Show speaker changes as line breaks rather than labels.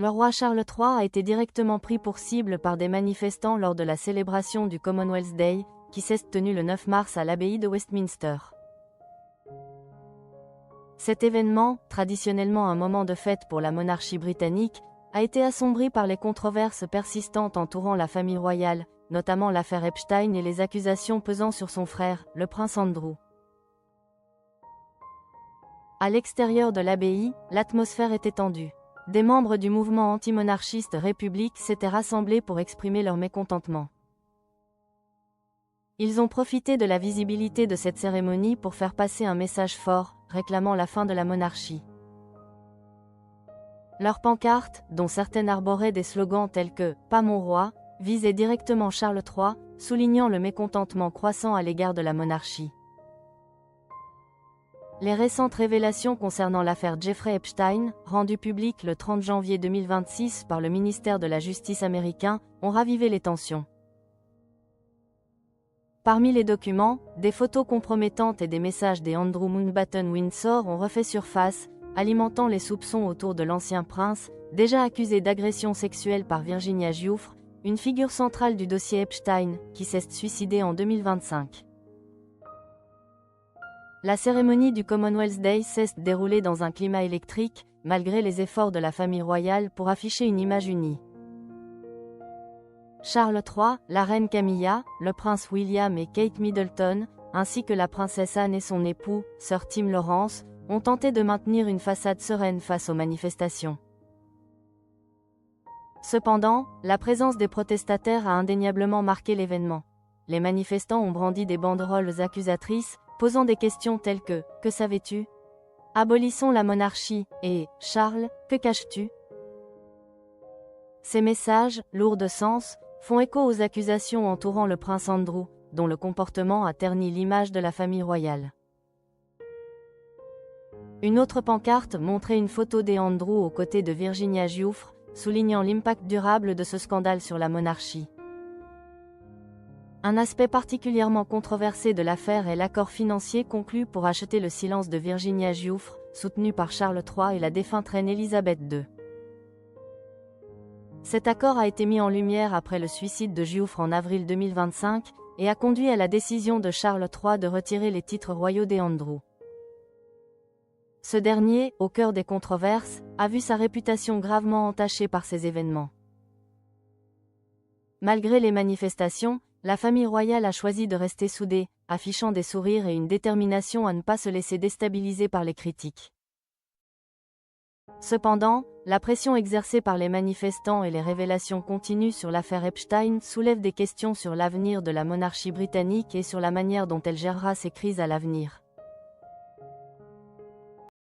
Le roi Charles III a été directement pris pour cible par des manifestants lors de la célébration du Commonwealth Day, qui s'est tenue le 9 mars à l'abbaye de Westminster. Cet événement, traditionnellement un moment de fête pour la monarchie britannique, a été assombri par les controverses persistantes entourant la famille royale, notamment l'affaire Epstein et les accusations pesant sur son frère, le prince Andrew. À l'extérieur de l'abbaye, l'atmosphère était tendue. Des membres du mouvement antimonarchiste République s'étaient rassemblés pour exprimer leur mécontentement. Ils ont profité de la visibilité de cette cérémonie pour faire passer un message fort, réclamant la fin de la monarchie. Leurs pancartes, dont certaines arboraient des slogans tels que « Pas mon roi », visaient directement Charles III, soulignant le mécontentement croissant à l'égard de la monarchie. Les récentes révélations concernant l'affaire Jeffrey Epstein, rendues publiques le 30 janvier 2026 par le ministère de la Justice américain, ont ravivé les tensions. Parmi les documents, des photos compromettantes et des messages des Andrew Mountbatten Windsor ont refait surface, alimentant les soupçons autour de l'ancien prince, déjà accusé d'agression sexuelle par Virginia Giuffre, une figure centrale du dossier Epstein, qui s'est suicidée en 2025. La cérémonie du Commonwealth Day s'est déroulée dans un climat électrique, malgré les efforts de la famille royale pour afficher une image unie. Charles III, la reine Camilla, le prince William et Kate Middleton, ainsi que la princesse Anne et son époux, Sir Tim Lawrence, ont tenté de maintenir une façade sereine face aux manifestations. Cependant, la présence des protestataires a indéniablement marqué l'événement. Les manifestants ont brandi des banderoles accusatrices, posant des questions telles que « Que savais-tu ? Abolissons la monarchie » et « Charles, que caches-tu ?» Ces messages, lourds de sens, font écho aux accusations entourant le prince Andrew, dont le comportement a terni l'image de la famille royale. Une autre pancarte montrait une photo des Andrew aux côtés de Virginia Giuffre, soulignant l'impact durable de ce scandale sur la monarchie. Un aspect particulièrement controversé de l'affaire est l'accord financier conclu pour acheter le silence de Virginia Giuffre, soutenu par Charles III et la défunte reine Elisabeth II. Cet accord a été mis en lumière après le suicide de Giuffre en avril 2025 et a conduit à la décision de Charles III de retirer les titres royaux des Andrew. Ce dernier, au cœur des controverses, a vu sa réputation gravement entachée par ces événements. Malgré les manifestations, la famille royale a choisi de rester soudée, affichant des sourires et une détermination à ne pas se laisser déstabiliser par les critiques. Cependant, la pression exercée par les manifestants et les révélations continues sur l'affaire Epstein soulèvent des questions sur l'avenir de la monarchie britannique et sur la manière dont elle gérera ces crises à l'avenir.